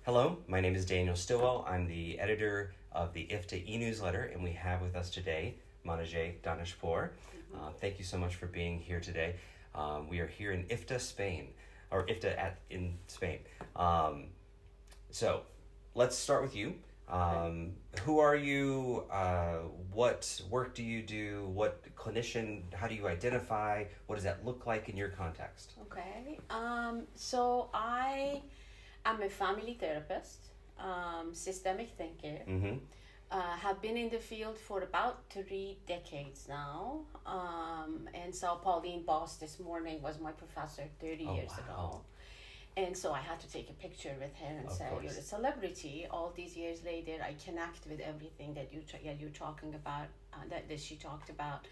Hello, my name is Daniel Stillwell. I'm the editor of the IFTA e-newsletter, and we have with us today Manijeh Daneshpour. Thank you so much for being here today. We are here in IFTA, Spain, or in Spain. So let's start with you. Who are you? What work do you do? What clinician? How do you identify? What does that look like in your context? Okay. So I am a family therapist, systemic thinker. Mm-hmm. Have been in the field for about 3 decades now. And so Pauline Boss this morning was my professor 30 years ago. And so I had to take a picture with her and say, "You're a celebrity." All these years later, I connect with everything that you're talking about, that she talked about.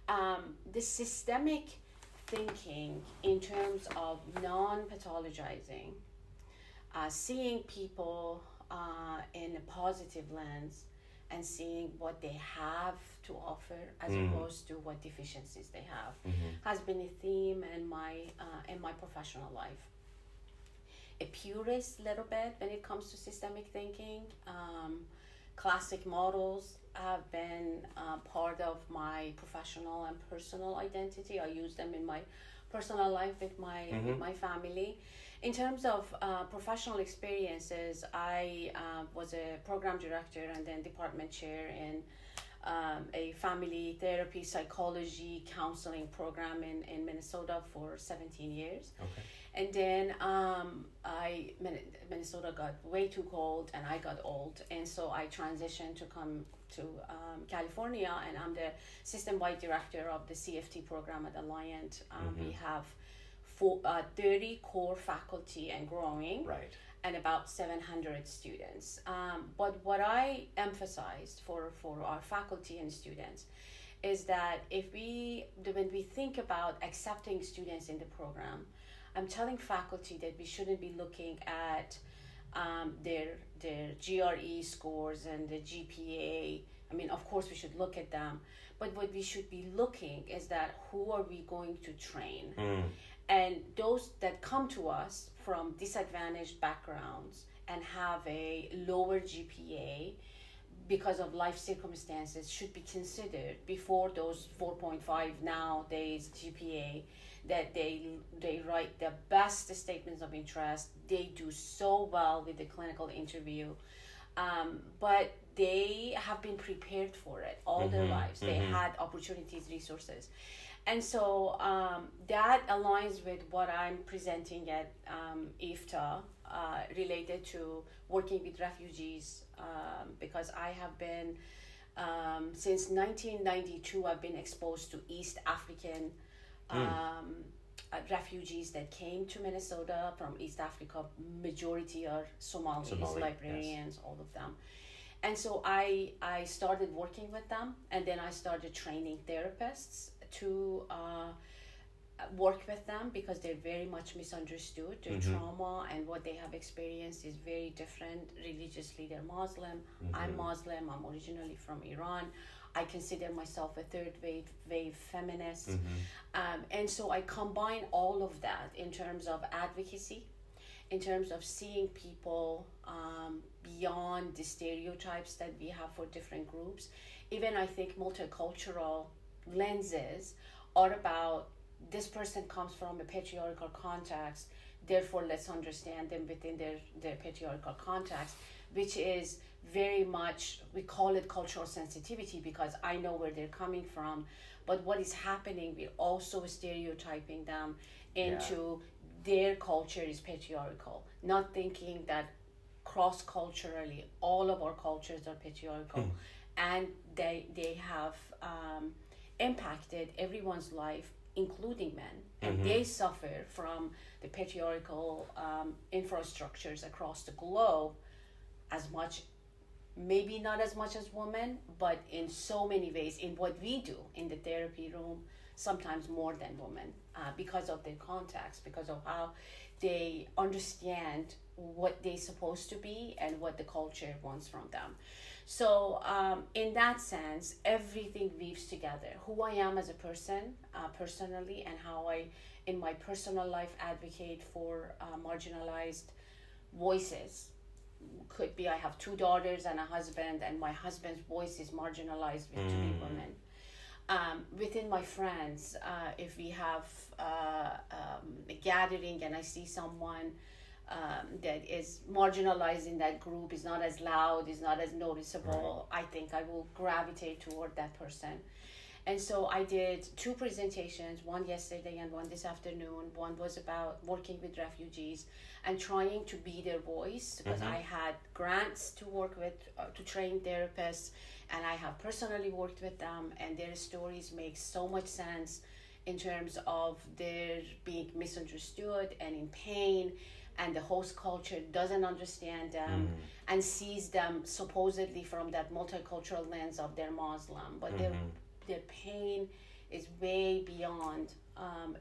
The systemic thinking in terms of non-pathologizing, seeing people in a positive lens, and seeing what they have to offer as opposed to what deficiencies they have, has been a theme in my professional life. A purist little bit when it comes to systemic thinking. Classic models have been part of my professional and personal identity. I use them in my personal life with my family. In terms of professional experiences, I was a program director and then department chair in a family therapy, psychology, counseling program in Minnesota for 17 years. Okay. And then Minnesota got way too cold and I got old. And so I transitioned to come to California, and I'm the system-wide director of the CFT program at Alliant. We have 30 core faculty and growing. Right. And about 700 students. But what I emphasized for our faculty and students is that when we think about accepting students in the program, I'm telling faculty that we shouldn't be looking at their GRE scores and the GPA. I mean, of course we should look at them, but what we should be looking is that who are we going to train? And those that come to us from disadvantaged backgrounds and have a lower GPA because of life circumstances should be considered before those 4.5 nowadays GPA, that they write the best statements of interest. They do so well with the clinical interview, but they have been prepared for it all their lives. They had opportunities, resources. And so that aligns with what I'm presenting at IFTA related to working with refugees, because I have been, since 1992, I've been exposed to East African refugees that came to Minnesota from East Africa. Majority are Somalis, Liberians, yes. All of them. And so I started working with them, and then I started training therapists to work with them because they're very much misunderstood. Their trauma and what they have experienced is very different. Religiously, they're Muslim. I'm Muslim. I'm originally from Iran. I consider myself a third wave feminist. And so I combine all of that in terms of advocacy, in terms of seeing people beyond the stereotypes that we have for different groups. Even I think multicultural lenses are about this person comes from a patriarchal context, therefore let's understand them within their patriarchal context, which is very much, we call it cultural sensitivity because I know where they're coming from, but what is happening, we're also stereotyping them into their culture is patriarchal, not thinking that cross-culturally all of our cultures are patriarchal, and they have impacted everyone's life, including men, and they suffer from the patriarchal infrastructures across the globe as much, maybe not as much as women, but in so many ways in what we do in the therapy room, sometimes more than women, because of their context, because of how they understand what they're supposed to be and what the culture wants from them. So in that sense, everything weaves together. Who I am as a person, personally, and how I, in my personal life, advocate for marginalized voices could be I have 2 daughters and a husband, and my husband's voice is marginalized with 2 women. Within my friends, if we have a gathering and I see someone that is marginalized in that group, is not as loud, is not as noticeable, I think I will gravitate toward that person. And so I did 2 presentations, one yesterday and one this afternoon. One was about working with refugees and trying to be their voice, because I had grants to work with, to train therapists, and I have personally worked with them, and their stories make so much sense in terms of their being misunderstood and in pain, and the host culture doesn't understand them and sees them supposedly from that multicultural lens of their Muslim, but their pain is way beyond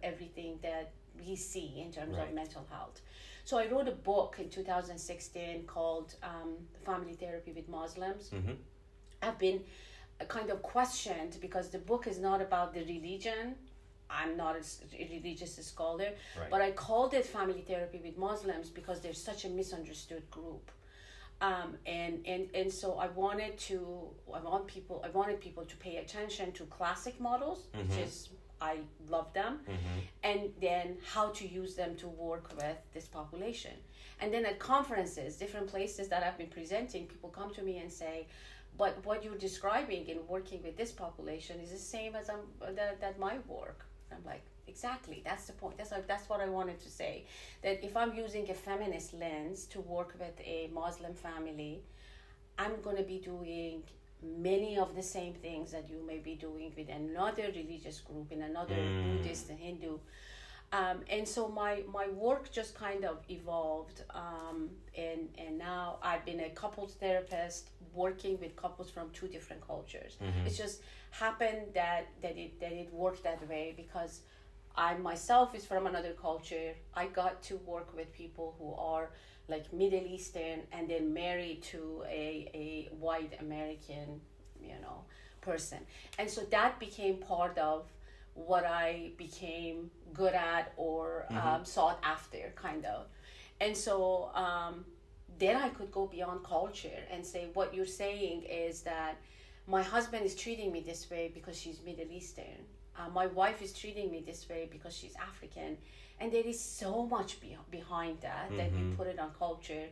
everything that we see in terms of mental health. So I wrote a book in 2016 called Family Therapy with Muslims. I've been kind of questioned because the book is not about the religion. I'm not a religious scholar, but I called it Family Therapy with Muslims because they're such a misunderstood group. And so I wanted people to pay attention to classic models, which is, I love them, and then how to use them to work with this population. And then at conferences, different places that I've been presenting, people come to me and say, but what you're describing in working with this population is the same as that my work. I'm like, exactly, that's the point. That's what I wanted to say. That if I'm using a feminist lens to work with a Muslim family, I'm going to be doing many of the same things that you may be doing with another religious group, in another Buddhist and Hindu. And so my work just kind of evolved. And now I've been a couples therapist working with couples from 2 different cultures. It's just happened that it worked that way because I myself is from another culture. I got to work with people who are like Middle Eastern and then married to a white American, person. And so that became part of what I became good at or sought after, kind of. And so then I could go beyond culture and say, what you're saying is that my husband is treating me this way because she's Middle Eastern. My wife is treating me this way because she's African. And there is so much behind that we put it on culture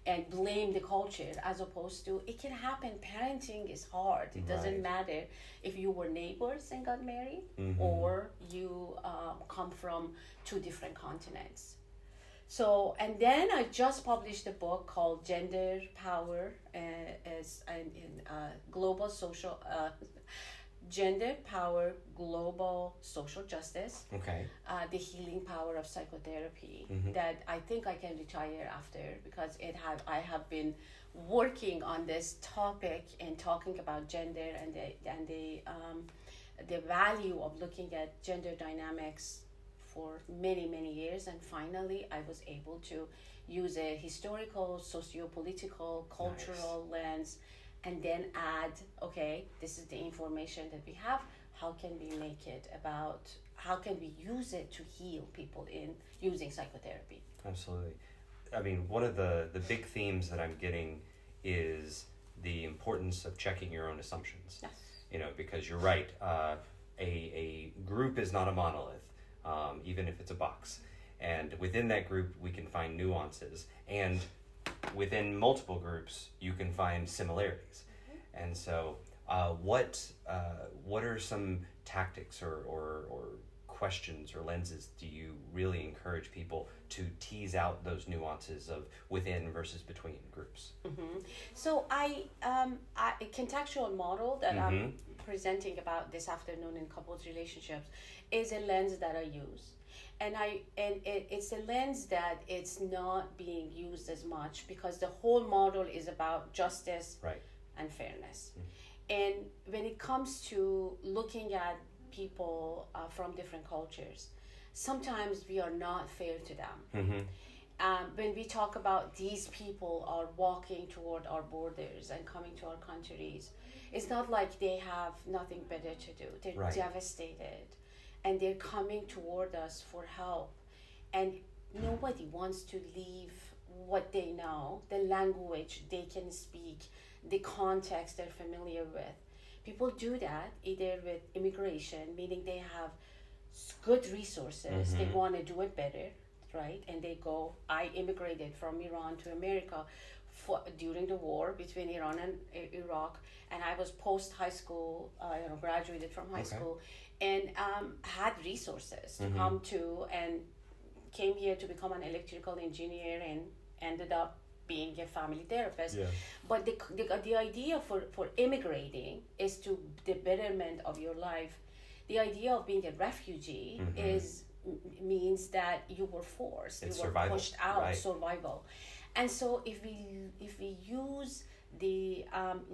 and blame the culture, as opposed to it can happen. Parenting is hard. It doesn't matter if you were neighbors and got married or you come from 2 different continents. So, and then I just published a book called Gender Power Global Social Gender Power Global Social Justice. Okay. The healing power of psychotherapy. That I think I can retire after, because I have been working on this topic and talking about gender and the value of looking at gender dynamics for many years, and finally I was able to use a historical, socio-political, cultural lens, and then add, okay, this is the information that we have, how can we make it about, how can we use it to heal people in using psychotherapy? Absolutely. I mean, one of the big themes that I'm getting is the importance of checking your own assumptions. Yes. Because you're right, a group is not a monolith. Even if it's a box. And within that group, we can find nuances. And within multiple groups, you can find similarities. And so what are some tactics or questions or lenses do you really encourage people to tease out those nuances of within versus between groups? So a contextual model that I'm presenting about this afternoon in couples relationships is a lens that I use, and it's a lens that it's not being used as much because the whole model is about justice and fairness. And when it comes to looking at people from different cultures, sometimes we are not fair to them. When we talk about these people are walking toward our borders and coming to our countries, it's not like they have nothing better to do. They're devastated, and they're coming toward us for help. And nobody wants to leave what they know, the language they can speak, the context they're familiar with. People do that either with immigration, meaning they have good resources, they want to do it better, right? And they go. I immigrated from Iran to America during the war between Iran and Iraq, and I was post high school, graduated from high school, and had resources to come to, and came here to become an electrical engineer, and ended up being a family therapist. Yeah. But the idea for immigrating is to the betterment of your life. The idea of being a refugee means that you were forced, it's you were survival. pushed out, Right. Survival. And so if we use the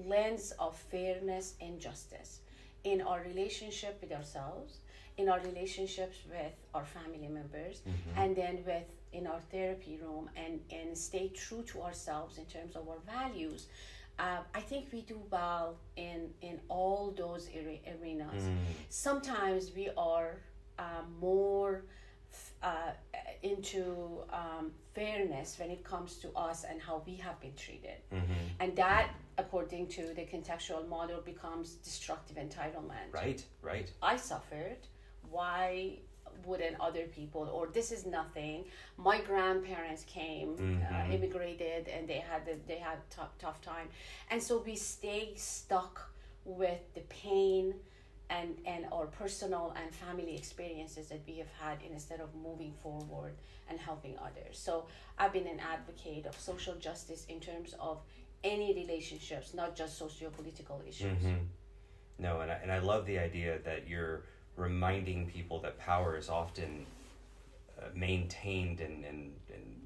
lens of fairness and justice in our relationship with ourselves, in our relationships with our family members, and then in our therapy room, and stay true to ourselves in terms of our values, I think we do well in all those arenas. Sometimes we are more into fairness when it comes to us and how we have been treated. And that, according to the contextual model, becomes destructive entitlement. Right. I suffered. Why wouldn't other people? Or this is nothing. My grandparents came, immigrated, and they had tough time. And so we stay stuck with the pain and our personal and family experiences that we have had, instead of moving forward and helping others. So I've been an advocate of social justice in terms of any relationships, not just socio-political issues. No, and I love the idea that you're reminding people that power is often maintained and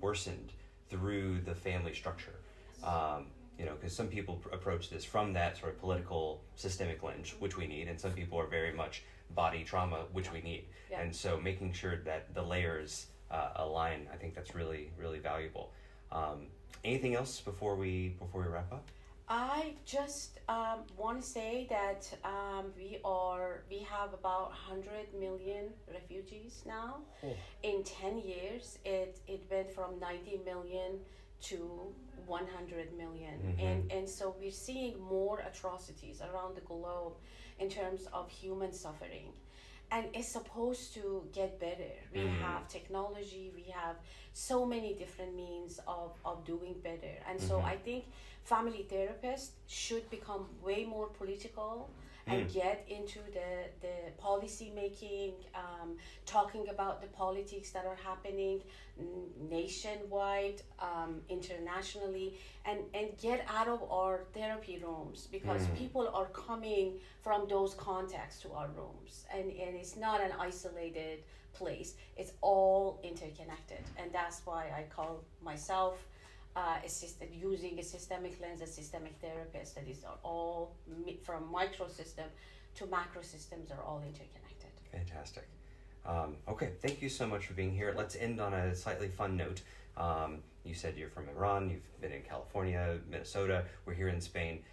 worsened through the family structure. Because some people approach this from that sort of political systemic lens, which we need, and some people are very much body trauma, which we need. Yeah. And so making sure that the layers align, I think that's really, really valuable. Anything else before we wrap up? I just want to say that we have about 100 million refugees now. In 10 years, it went from 90 million to 100 million. And so we're seeing more atrocities around the globe in terms of human suffering. And it's supposed to get better. We have technology, we have so many different means of doing better. And so I think family therapists should become way more political and get into the policy making, talking about the politics that are happening nationwide, internationally, and get out of our therapy rooms, because people are coming from those contexts to our rooms, and it's not an isolated place. It's all interconnected, and that's why I call myself using a systemic lens, a systemic therapist, that is all from micro system to macro systems are all interconnected. Fantastic. Okay, thank you so much for being here. Let's end on a slightly fun note. You said you're from Iran, you've been in California, Minnesota, we're here in Spain.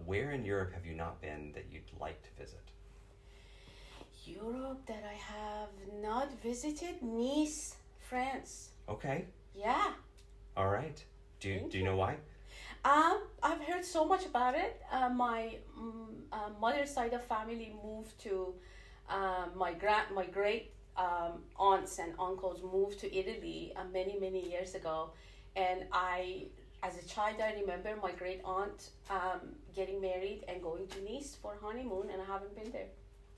Where in Europe have you not been that you'd like to visit? Europe that I have not visited? Nice, France. Okay. Yeah. All right. Do you know why? I've heard so much about it. My mother's side of family moved to my great aunts and uncles moved to Italy many years ago, and as a child, I remember my great aunt getting married and going to Nice for honeymoon, and I haven't been there.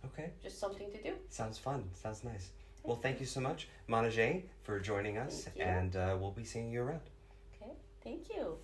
Okay. Just something to do. Sounds fun. Sounds nice. Well, thank you so much, Manijeh, for joining us, and we'll be seeing you around. Okay. Thank you.